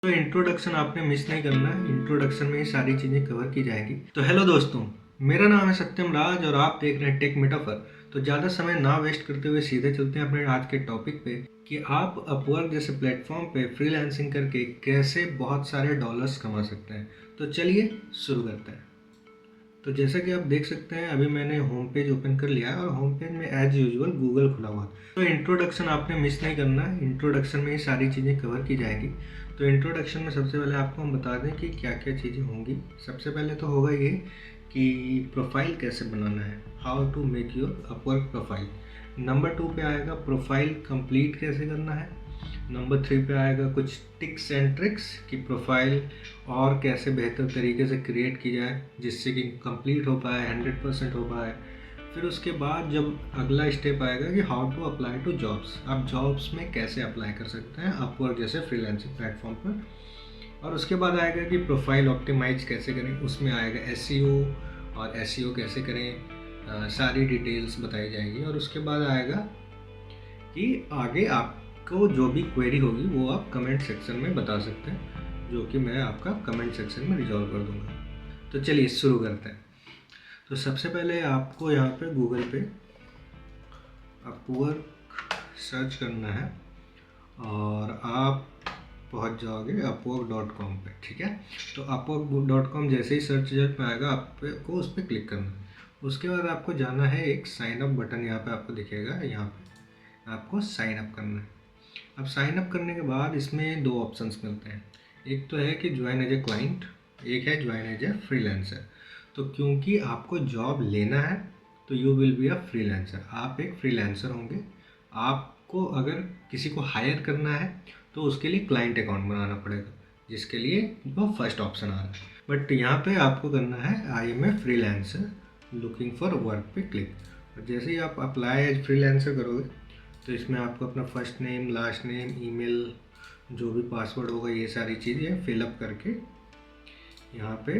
तो इंट्रोडक्शन आपने मिस नहीं करना है। इंट्रोडक्शन में ही सारी चीज़ें कवर की जाएंगी। तो हेलो दोस्तों, मेरा नाम है सत्यम राज और आप देख रहे हैं टेक मेटाफर। तो ज़्यादा समय ना वेस्ट करते हुए सीधे चलते हैं अपने आज के टॉपिक पे कि आप अपवर्क जैसे प्लेटफॉर्म पे फ्रीलांसिंग करके कैसे बहुत सारे डॉलर्स कमा सकते हैं। तो चलिए शुरू करते हैं। तो जैसा कि आप देख सकते हैं, अभी मैंने होम पेज ओपन कर लिया है और होम पेज में एज यूजुअल गूगल खुला हुआ है। तो इंट्रोडक्शन आपने मिस नहीं करना है। इंट्रोडक्शन में ही सारी चीज़ें कवर की जाएंगी। तो इंट्रोडक्शन में सबसे पहले आपको हम बता दें कि क्या क्या चीज़ें होंगी। सबसे पहले तो होगा ये कि प्रोफाइल कैसे बनाना है, how to make your Upwork profile. Number 2 पे आएगा प्रोफाइल कंप्लीट कैसे करना है। नंबर 3 पे आएगा कुछ टिप्स एंड ट्रिक्स कि प्रोफाइल और कैसे बेहतर तरीके से क्रिएट की जाए जिससे कि कंप्लीट हो पाए, 100% हो पाए। फिर उसके बाद जब अगला स्टेप आएगा कि how to apply to jobs, आप जॉब्स में कैसे अप्लाई कर सकते हैं अपवर्क जैसे फ्रीलांसिंग प्लेटफॉर्म पर। और उसके बाद आएगा कि प्रोफाइल ऑप्टिमाइज कैसे करें, उसमें आएगा एसईओ और एसईओ कैसे करें, सारी डिटेल्स बताई जाएगी। और उसके बाद आएगा कि आगे आपको जो भी क्वेरी होगी वो आप कमेंट सेक्शन में बता सकते हैं, जो कि मैं आपका कमेंट सेक्शन में रिजॉल्व कर दूंगा। तो चलिए शुरू करते हैं। तो सबसे पहले आपको यहाँ पे गूगल पे अपवर्क सर्च करना है और आप पहुँच जाओगे upwork.com पे। ठीक है, तो upwork.com जैसे ही सर्च रिजल्ट में आएगा आपको उस पर क्लिक करना है। उसके बाद आपको जाना है, एक साइन अप बटन यहाँ पे आपको दिखेगा, यहाँ पे आपको साइन अप करना है। अब साइन अप करने के बाद इसमें दो ऑप्शंस मिलते हैं। एक तो है कि ज्वाइन एज ए क्लाइंट, एक है ज्वाइन एज ए फ्रीलांसर। तो क्योंकि आपको जॉब लेना है तो you will be a freelancer, आप एक फ्रीलांसर होंगे। आपको अगर किसी को हायर करना है तो उसके लिए क्लाइंट अकाउंट बनाना पड़ेगा, जिसके लिए वो फर्स्ट ऑप्शन आ रहा है। बट यहाँ पे आपको करना है I am a freelancer looking for work पे क्लिक। और जैसे ही आप अप्लाई एज फ्रीलांसर करोगे तो इसमें आपको अपना first name, last name, email, जो भी पासवर्ड होगा, ये सारी चीज़ें फिलअप करके यहाँ पे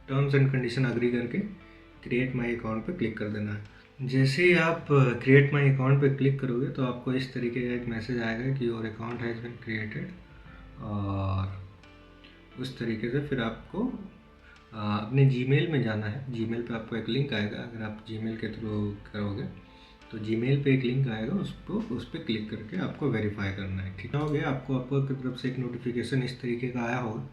टर्म्स एंड कंडीशन अग्री करके क्रिएट माई अकाउंट पे क्लिक कर देना है। जैसे ही आप क्रिएट माई अकाउंट पे क्लिक करोगे तो आपको इस तरीके का एक मैसेज आएगा कि your account has been created. और उस तरीके से फिर आपको अपने जीमेल में जाना है। जीमेल पे आपको एक लिंक आएगा, अगर आप जीमेल के थ्रू करोगे तो जीमेल पे एक लिंक आएगा, उस पर क्लिक करके आपको वेरीफाई करना है। ठीक हो गया, आपको अपवर्क की तरफ से एक नोटिफिकेशन इस तरीके का आया होगा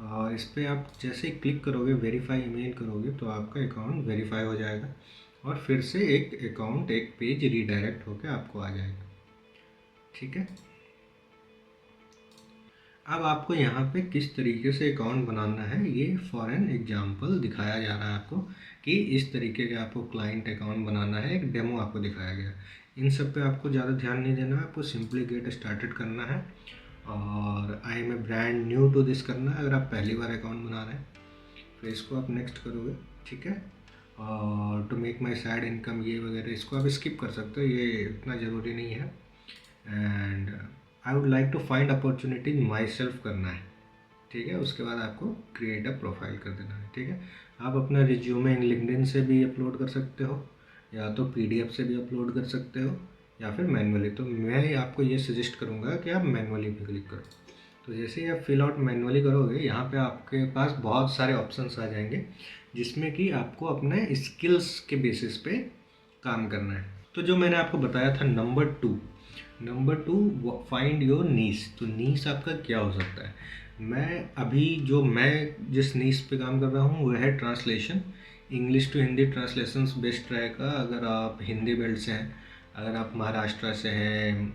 और इस पर आप जैसे ही क्लिक करोगे, वेरीफाई ईमेल करोगे, तो आपका अकाउंट वेरीफाई हो जाएगा और फिर से एक अकाउंट, एक पेज रीडायरेक्ट होकर आपको आ जाएगा। ठीक है, अब आपको यहाँ पे किस तरीके से अकाउंट बनाना है ये फॉर एन एग्जांपल दिखाया जा रहा है आपको कि इस तरीके का आपको क्लाइंट अकाउंट बनाना है। एक डेमो आपको दिखाया गया। इन सब पे आपको ज़्यादा ध्यान नहीं देना है, आपको सिंपली गेट स्टार्टेड करना है और I am a brand new to this करना है अगर आप पहली बार अकाउंट बना रहे हैं। फिर इसको आप नेक्स्ट करोगे। ठीक है, और to make my side income ये वगैरह इसको आप स्किप कर सकते हो, ये इतना ज़रूरी नहीं है। And I would like to find opportunities myself करना है। ठीक है, उसके बाद आपको क्रिएट अ प्रोफाइल कर देना है। ठीक है, आप अपना रिज्यूमे लिंक्डइन से भी अपलोड कर सकते हो, या तो पीडीएफ से भी अपलोड कर सकते हो, या फिर मैनुअली। तो मैं आपको ये सजेस्ट करूँगा कि आप मैनुअली पे क्लिक करो। तो जैसे ही आप फिल आउट मैनुअली करोगे, यहाँ पे आपके पास बहुत सारे ऑप्शंस आ जाएंगे जिसमें कि आपको अपने स्किल्स के बेसिस पे काम करना है। तो जो मैंने आपको बताया था number two find your niche. तो नीश आपका क्या हो सकता है। मैं जिस नीश पे काम कर रहा हूँ वह है translation, English to Hindi translations best रहेगा। अगर आप हिंदी बेल्ट से हैं, अगर आप महाराष्ट्र से हैं,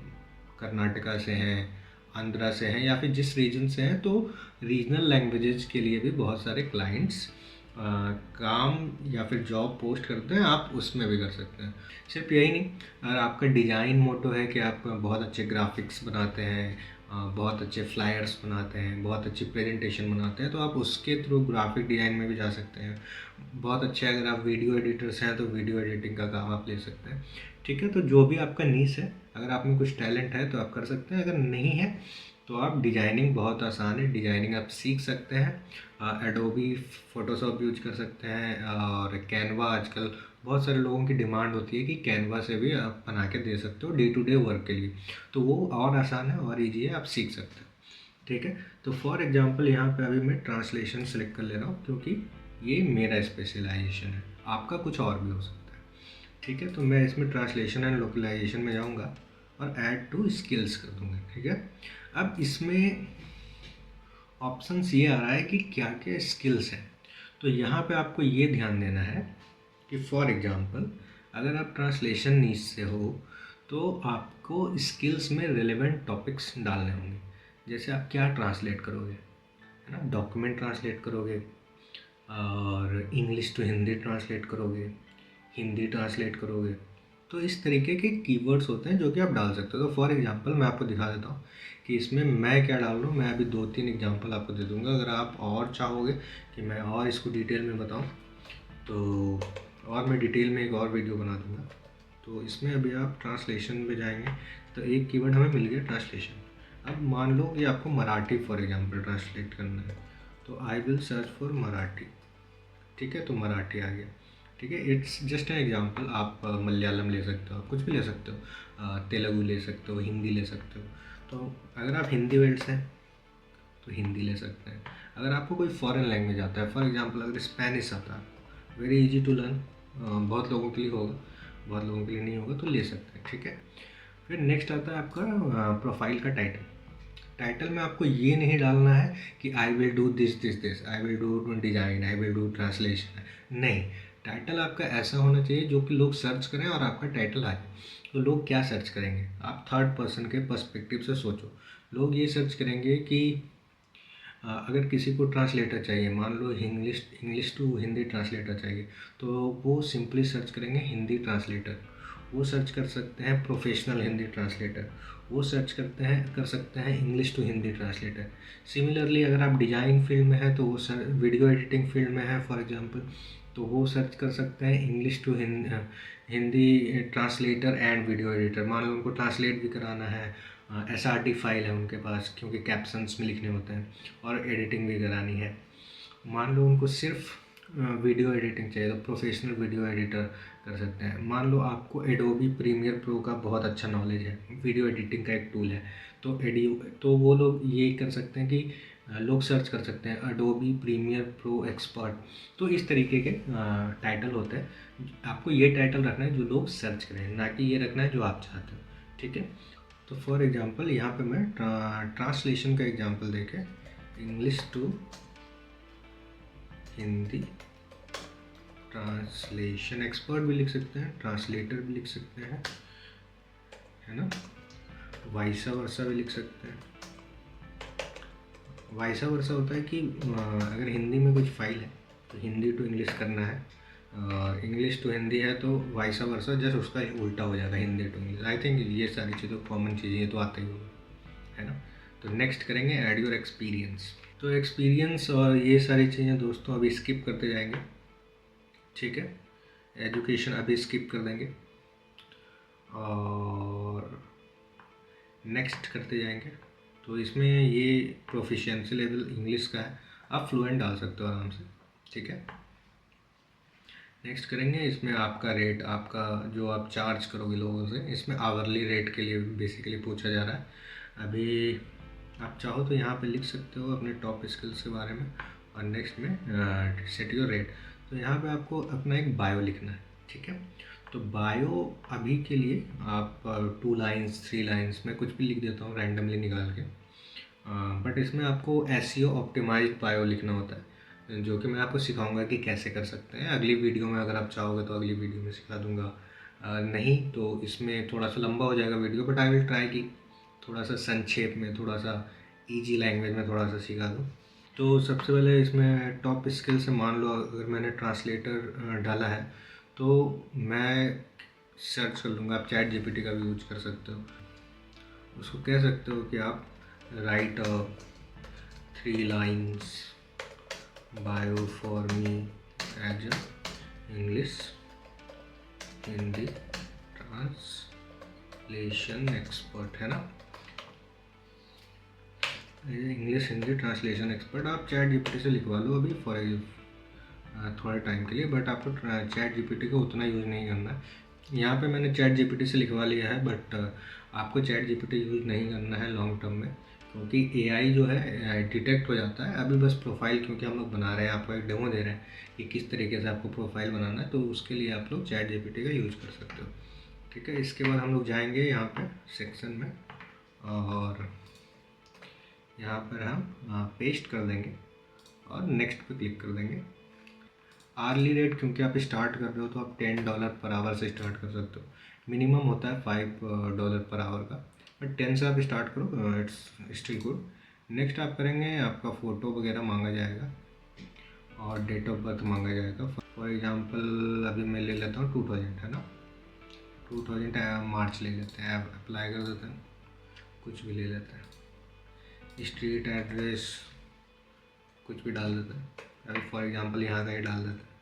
कर्नाटका से हैं, आंध्रा से हैं, या फिर जिस रीजन से हैं, तो रीजनल लैंग्वेजेस के लिए भी बहुत सारे क्लाइंट्स काम या फिर जॉब पोस्ट करते हैं, आप उसमें भी कर सकते हैं। सिर्फ यही नहीं, अगर आपका डिज़ाइन मोटो है कि आप बहुत अच्छे ग्राफिक्स बनाते हैं, बहुत अच्छे फ्लायर्स बनाते हैं, बहुत अच्छी प्रेजेंटेशन बनाते हैं, तो आप उसके थ्रू ग्राफिक डिज़ाइन में भी जा सकते हैं। बहुत अच्छे अगर आप वीडियो एडिटर्स हैं तो वीडियो एडिटिंग का काम आप ले सकते हैं। ठीक है, तो जो भी आपका नीश है, अगर आप में कुछ टैलेंट है तो आप कर सकते हैं, अगर नहीं है तो आप डिजाइनिंग बहुत आसान है, डिजाइनिंग आप सीख सकते हैं। एडोबी फोटोशॉप यूज कर सकते हैं और कैनवा, आजकल बहुत सारे लोगों की डिमांड होती है कि कैनवा से भी आप बना के दे सकते हो डे टू डे वर्क के लिए, तो वो और आसान है और ईजी है, आप सीख सकते हो। ठीक है। तो फॉर एग्जांपल यहाँ पे अभी मैं ट्रांसलेशन सेलेक्ट कर ले रहा हूँ क्योंकि ये मेरा स्पेशलाइजेशन है, आपका कुछ और भी हो सकता है। ठीक है, तो मैं इसमें ट्रांसलेशन एंड लोकलाइजेशन में जाऊँगा और ऐड टू स्किल्स कर दूँगा। ठीक है, अब इसमें ऑप्शंस ये आ रहा है कि क्या क्या स्किल्स हैं। तो यहाँ पे आपको ये ध्यान देना है कि फॉर एग्जांपल अगर आप ट्रांसलेशन नीच से हो तो आपको स्किल्स में रिलेवेंट टॉपिक्स डालने होंगे। जैसे आप क्या ट्रांसलेट करोगे, है ना, डॉक्यूमेंट ट्रांसलेट करोगे और इंग्लिश टू हिंदी ट्रांसलेट करोगे, हिंदी ट्रांसलेट करोगे। तो इस तरीके के कीवर्ड्स होते हैं जो कि आप डाल सकते हो। तो फॉर एग्जांपल मैं आपको दिखा देता हूँ कि इसमें मैं क्या डाल रहा हूँ। मैं अभी 2-3 एग्जांपल आपको दे दूँगा। अगर आप और चाहोगे कि मैं और इसको डिटेल में बताऊँ तो और मैं डिटेल में एक और वीडियो बना दूँगा। तो इसमें अभी आप ट्रांसलेशन में जाएंगे तो एक कीवर्ड हमें मिल गया ट्रांसलेशन। अब मान लो कि आपको मराठी फॉर एग्जांपल ट्रांसलेट करना है, तो I will search for Marathi. ठीक है, तो मराठी आ गया। ठीक है, इट्स जस्ट एन एग्जांपल। आप मलयालम ले सकते हो, आप कुछ भी ले सकते हो, तेलुगु ले सकते हो, हिंदी ले सकते हो। तो अगर आप हिंदी वर्ड्स हैं तो हिंदी ले सकते हैं। अगर आपको कोई फॉरेन लैंग्वेज आता है, फॉर एग्जांपल अगर स्पेनिश आता है, वेरी इजी टू लर्न, बहुत लोगों के लिए होगा, बहुत लोगों के लिए नहीं होगा, तो ले सकते हैं। ठीक है, फिर नेक्स्ट आता है आपका प्रोफाइल का टाइटल। टाइटल में आपको ये नहीं डालना है कि I will do this this this, I will do design, I will do translation. नहीं, टाइटल आपका ऐसा होना चाहिए जो कि लोग सर्च करें और आपका टाइटल आए। तो लोग क्या सर्च करेंगे, आप थर्ड पर्सन के पर्सपेक्टिव से सोचो। लोग ये सर्च करेंगे कि अगर किसी को ट्रांसलेटर चाहिए, मान लो इंग्लिश टू हिंदी ट्रांसलेटर चाहिए, तो वो सिंपली सर्च करेंगे हिंदी ट्रांसलेटर। वो सर्च कर सकते हैं प्रोफेशनल हिंदी ट्रांसलेटर, वो सर्च कर सकते हैं English to Hindi translator. Similarly अगर आप डिज़ाइन फील्ड में है तो वो वीडियो एडिटिंग फील्ड में है फॉर एग्जांपल, तो वो सर्च कर सकते हैं English to Hindi translator and video editor. मान लो उनको ट्रांसलेट भी कराना है, SRT फाइल है उनके पास क्योंकि कैप्शंस में लिखने होते हैं, और एडिटिंग भी करानी है। मान लो उनको सिर्फ वीडियो एडिटिंग चाहिए तो प्रोफेशनल वीडियो एडिटर कर सकते हैं। मान लो आपको एडोबी प्रीमियर प्रो का बहुत अच्छा नॉलेज है, वीडियो एडिटिंग का एक टूल है, तो वो लोग ये कर सकते हैं कि लोग सर्च कर सकते हैं एडोबी प्रीमियर प्रो एक्सपर्ट। तो इस तरीके के टाइटल होते हैं। आपको ये टाइटल रखना है जो लोग सर्च करें, ना कि ये रखना है जो आप चाहते हो। ठीक है, तो फॉर एग्जांपल यहाँ पे मैं ट्रांसलेशन का एग्जांपल देके English to Hindi translation expert भी लिख सकते हैं, ट्रांसलेटर भी लिख सकते हैं, है ना, वाइसा वर्सा भी लिख सकते हैं। वाइसा वर्सा होता है कि अगर हिंदी में कुछ फाइल है तो हिंदी टू इंग्लिश करना है, और इंग्लिश टू हिंदी है तो वाइसा वर्सा, जस्ट उसका उल्टा हो जाएगा, Hindi to English. I think ये सारी चीज़ें कॉमन चीज़ें ये तो आते ही होगा, है ना। तो नेक्स्ट करेंगे ऐड योर एक्सपीरियंस। तो एक्सपीरियंस और ये सारी चीज़ें दोस्तों अभी स्किप करते जाएंगे। ठीक है, एजुकेशन अभी स्किप कर देंगे और नेक्स्ट करते जाएंगे। तो इसमें ये प्रोफिशिएंसी लेवल इंग्लिश का है, आप फ्लुएंट डाल सकते हो आराम से। ठीक है, नेक्स्ट करेंगे। इसमें आपका रेट, आपका जो आप चार्ज करोगे लोगों से, इसमें आवरली रेट के लिए बेसिकली पूछा जा रहा है। अभी आप चाहो तो यहाँ पे लिख सकते हो अपने टॉप स्किल्स के बारे में, और नेक्स्ट में सेट योर रेट। तो यहाँ पे आपको अपना एक बायो लिखना है। ठीक है, तो बायो अभी के लिए आप 2 लाइन्स 3 लाइन्स में कुछ भी लिख देता हूँ रैंडमली निकाल के, बट इसमें आपको SEO ऑप्टिमाइज्ड बायो लिखना होता है, जो कि मैं आपको सिखाऊंगा कि कैसे कर सकते हैं अगली वीडियो में। अगर आप चाहोगे तो अगली वीडियो में सिखा दूंगा, नहीं तो इसमें थोड़ा सा लंबा हो जाएगा video, but I will try कि थोड़ा सा संक्षेप में, थोड़ा सा इजी लैंग्वेज में थोड़ा सा सिखा दूँ। तो सबसे पहले इसमें टॉप स्किल से मान लो अगर मैंने ट्रांसलेटर डाला है तो मैं सर्च कर लूँगा। आप ChatGPT का भी यूज कर सकते हो। उसको कह सकते हो कि आप write 3 lines bio for me as English Hindi translation expert, है ना, इंग्लिश हिंदी ट्रांसलेशन एक्सपर्ट। आप ChatGPT से लिखवा लो अभी फॉर थोड़े टाइम के लिए, बट आपको ChatGPT का उतना यूज़ नहीं करना है। यहाँ पे मैंने ChatGPT से लिखवा लिया है, बट आपको ChatGPT यूज़ नहीं करना है लॉन्ग टर्म में, क्योंकि एआई जो है डिटेक्ट हो जाता है। अभी बस प्रोफाइल क्योंकि हम लोग बना रहे हैं, आपको एक डेमो दे रहे हैं कि किस तरीके से आपको प्रोफाइल बनाना है, तो उसके लिए आप लोग चैट जीपीटी का यूज़ कर सकते हो। ठीक है, इसके बाद हम लोग जाएंगे यहाँ पे सेक्शन में और यहाँ पर हम पेस्ट कर देंगे और नेक्स्ट पे क्लिक कर देंगे। आर्ली रेट क्योंकि आप स्टार्ट कर रहे हो तो आप $10 पर आवर से स्टार्ट कर सकते हो। मिनिमम होता है $5 पर आवर का, बट 10 से आप स्टार्ट करो, इट्स स्टिल गुड। नेक्स्ट आप करेंगे, आपका फ़ोटो वगैरह मांगा जाएगा और डेट ऑफ बर्थ मांगा जाएगा। फॉर एग्जांपल अभी मैं ले लेता हूँ 2000, है ना, 2000 मार्च ले लेते हैं, अप्लाई कर देते हैं, कुछ भी ले लेते हैं, स्ट्रीट एड्रेस कुछ भी डाल देते हैं, अभी फॉर एग्जांपल यहाँ का ही डाल देते हैं।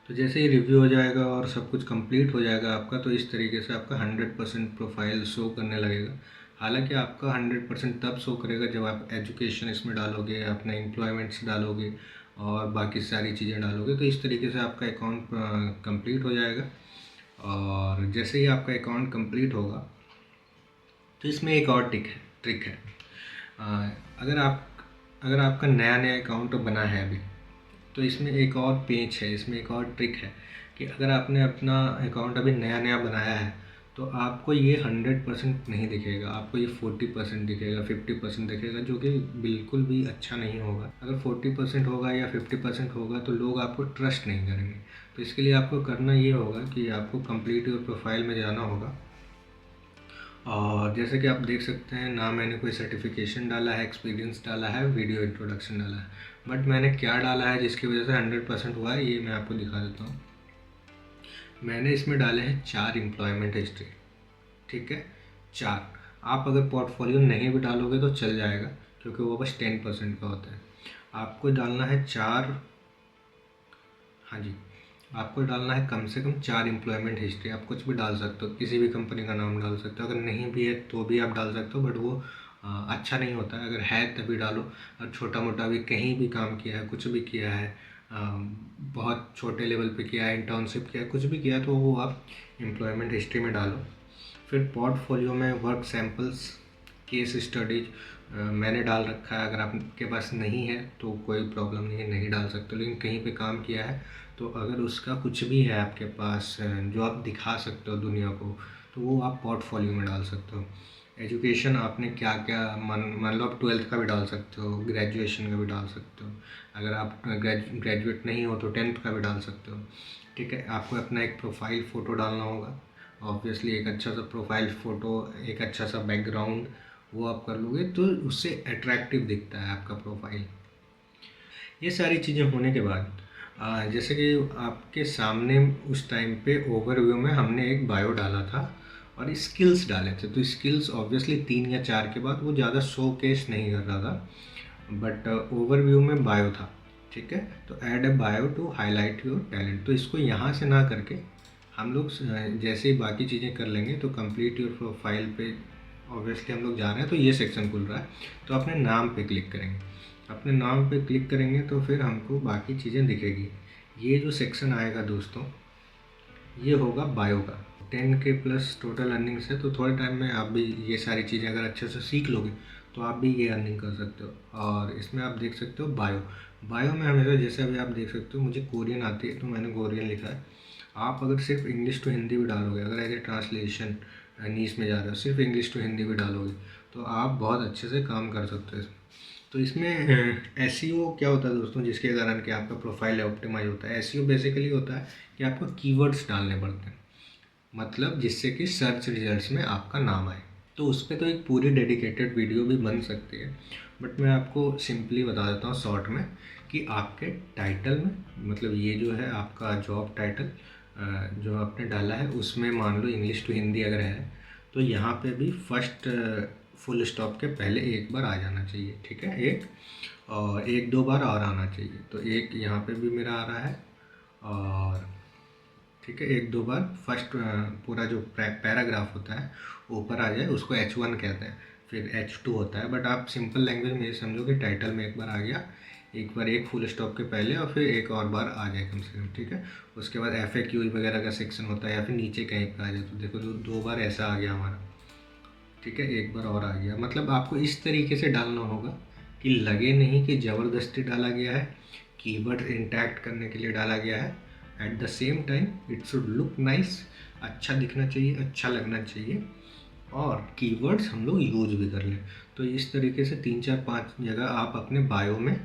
तो जैसे ही रिव्यू हो जाएगा और सब कुछ कंप्लीट हो जाएगा आपका, तो इस तरीके से आपका 100% प्रोफाइल शो करने लगेगा। हालांकि आपका 100% तब शो करेगा जब आप एजुकेशन इसमें डालोगे, अपने एम्प्लॉयमेंट्स डालोगे और बाकी सारी चीज़ें डालोगे, तो इस तरीके से आपका अकाउंट कंप्लीट हो जाएगा। और जैसे ही आपका अकाउंट कंप्लीट होगा तो इसमें एक और ट्रिक है। अगर आपका नया अकाउंट बना है अभी, तो इसमें एक और पेच है, इसमें एक और ट्रिक है कि अगर आपने अपना अकाउंट अभी नया बनाया है तो आपको ये 100% नहीं दिखेगा, आपको ये 40% दिखेगा, 50% दिखेगा, जो कि बिल्कुल भी अच्छा नहीं होगा। अगर 40% होगा या 50% होगा तो लोग आपको ट्रस्ट नहीं करेंगे। तो इसके लिए आपको करना ये होगा कि आपको कंप्लीट योर प्रोफाइल में जाना होगा। और जैसे कि आप देख सकते हैं ना, मैंने कोई सर्टिफिकेशन डाला है, एक्सपीरियंस डाला है, वीडियो इंट्रोडक्शन डाला है, बट मैंने क्या डाला है जिसकी वजह से 100% हुआ है ये मैं आपको दिखा देता हूँ। मैंने इसमें डाले हैं 4 एम्प्लॉयमेंट हिस्ट्री। ठीक है, 4। आप अगर पोर्टफोलियो नहीं भी डालोगे तो चल जाएगा क्योंकि वो बस 10% का होता है। आपको डालना है 4, हाँ जी, आपको डालना है कम से कम 4 एम्प्लॉयमेंट हिस्ट्री। आप कुछ भी डाल सकते हो, किसी भी कंपनी का नाम डाल सकते हो, अगर नहीं भी है तो भी आप डाल सकते हो, बट वो अच्छा नहीं होता है। अगर है तभी डालो। और छोटा मोटा भी कहीं भी काम किया है, कुछ भी किया है, बहुत छोटे लेवल पे किया है, इंटर्नशिप किया है, कुछ भी किया है, तो वो आप एम्प्लॉयमेंट हिस्ट्री में डालो। फिर पोर्टफोलियो में वर्क सैम्पल्स, केस स्टडीज मैंने डाल रखा है। अगर आपके पास नहीं है तो कोई प्रॉब्लम नहीं है, नहीं डाल सकते, लेकिन कहीं पे काम किया है तो अगर उसका कुछ भी है आपके पास जो आप दिखा सकते हो दुनिया को, तो वो आप पोर्टफोलियो में डाल सकते हो। एजुकेशन आपने क्या क्या, मान लो आप 12th का भी डाल सकते हो, ग्रेजुएशन का भी डाल सकते हो। अगर आप ग्रेजुएट नहीं हो तो 10th का भी डाल सकते हो। ठीक है, आपको अपना एक प्रोफाइल फ़ोटो डालना होगा। ऑब्वियसली एक अच्छा सा प्रोफाइल फ़ोटो, एक अच्छा सा बैकग्राउंड, वो आप कर लोगे तो उससे अट्रैक्टिव दिखता है आपका प्रोफाइल। ये सारी चीज़ें होने के बाद जैसे कि आपके सामने उस टाइम पे ओवरव्यू में हमने एक बायो डाला था और स्किल्स डाले थे, तो स्किल्स ऑब्वियसली 3 या 4 के बाद वो ज़्यादा शो केस नहीं कर रहा था, बट ओवरव्यू में बायो था। ठीक है, तो add a bio to highlight your talent, तो इसको यहाँ से ना करके हम लोग जैसे ही बाकी चीज़ें कर लेंगे तो कंप्लीट योर प्रोफाइल पे ऑब्वियसली हम लोग जा रहे हैं, तो ये सेक्शन खुल रहा है, तो अपने नाम पे क्लिक करेंगे। अपने नाम पे क्लिक करेंगे तो फिर हमको बाकी चीज़ें दिखेगी। ये जो सेक्शन आएगा दोस्तों, ये होगा बायो का। 10K प्लस टोटल अर्निंग्स है, तो थोड़े टाइम में आप भी ये सारी चीज़ें अगर अच्छे से सीख लोगे तो आप भी ये अर्निंग कर सकते हो। और इसमें आप देख सकते हो बायो में हमेशा, जैसे अभी आप देख सकते हो मुझे कोरियन आती है तो मैंने कोरियन लिखा है। आप अगर सिर्फ इंग्लिश टू हिंदी भी डालोगे, अगर एज ए ट्रांसलेशन नीच में जा रहे हो, सिर्फ इंग्लिश टू हिंदी भी डालोगे तो आप बहुत अच्छे से काम कर सकते हो। तो इसमें एसईओ क्या होता है दोस्तों, जिसके कारण कि आपका प्रोफाइल ऑप्टिमाइज होता है। एसईओ बेसिकली होता है कि आपको कीवर्ड्स डालने पड़ते हैं, मतलब जिससे कि सर्च रिजल्ट्स में आपका नाम आए। तो उस पर तो एक पूरी डेडिकेटेड वीडियो भी बन सकती है, बट मैं आपको सिंपली बता देता हूँ शॉर्ट में कि आपके टाइटल में, मतलब ये जो है आपका जॉब टाइटल जो आपने डाला है उसमें मान लो इंग्लिश टू हिंदी अगर है तो यहाँ पे भी फर्स्ट फुल स्टॉप के पहले एक बार आ जाना चाहिए। ठीक है, एक 2 बार और आना चाहिए, तो एक यहाँ पे भी मेरा आ रहा है। और ठीक है, 1-2 बार फर्स्ट पूरा जो पैराग्राफ होता है ऊपर आ जाए, उसको H1 कहते हैं, फिर H2 होता है, बट आप सिंपल लैंग्वेज में ये समझो कि टाइटल में एक बार आ गया, एक बार एक फुल स्टॉप के पहले और फिर एक और बार आ जाए कम से कम। ठीक है, उसके बाद FAQ वगैरह का सेक्शन होता है या फिर नीचे कहीं पर आ जाए, तो देखो जो 2 बार ऐसा आ गया हमारा। ठीक है, एक बार और आ गया। मतलब आपको इस तरीके से डालना होगा कि लगे नहीं कि ज़बरदस्ती डाला गया है, कीवर्ड इंटैक्ट करने के लिए डाला गया है। At the same time it should look nice, अच्छा दिखना चाहिए, अच्छा लगना चाहिए, और कीवर्ड्स हम लोग यूज भी कर लें। तो इस तरीके से 3 4 5 जगह आप अपने बायो में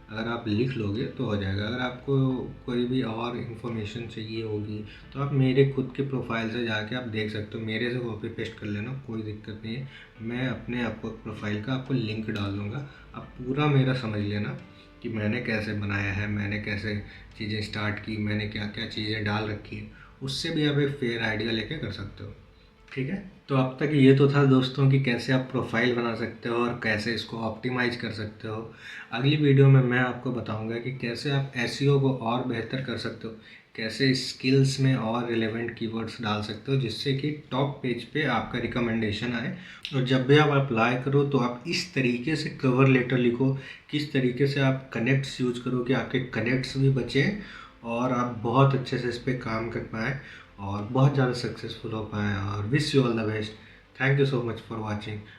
अगर आप लिख लोगे तो हो जाएगा। अगर आपको कोई भी और इन्फॉर्मेशन चाहिए होगी तो आप मेरे खुद के प्रोफाइल से जाके आप देख सकते हो, मेरे से कॉपी पेस्ट कर लेना, कोई दिक्कत नहीं है। मैं अपने आपको प्रोफाइल का आपको लिंक डाल दूँगा, आप पूरा मेरा समझ लेना कि मैंने कैसे बनाया है, मैंने कैसे चीज़ें स्टार्ट की, मैंने क्या क्या चीज़ें डाल रखी है, उससे भी आप एक फेयर आइडिया लेके कर सकते हो। ठीक है, तो अब तक ये तो था दोस्तों कि कैसे आप प्रोफाइल बना सकते हो और कैसे इसको ऑप्टिमाइज कर सकते हो। अगली वीडियो में मैं आपको बताऊंगा कि कैसे आप एसईओ को और बेहतर कर सकते हो, कैसे स्किल्स में और रिलेवेंट कीवर्ड्स डाल सकते हो जिससे कि टॉप पेज पे आपका रिकमेंडेशन आए। और जब भी आप अप्लाई करो तो आप इस तरीके से कवर लेटर लिखो, किस तरीके से आप कनेक्ट्स यूज करो कि आपके कनेक्ट्स भी बचें और आप बहुत अच्छे से इस पर काम कर पाएँ और बहुत ज़्यादा सक्सेसफुल हो पाएँ। और wish you all the best. Thank you so much for watching.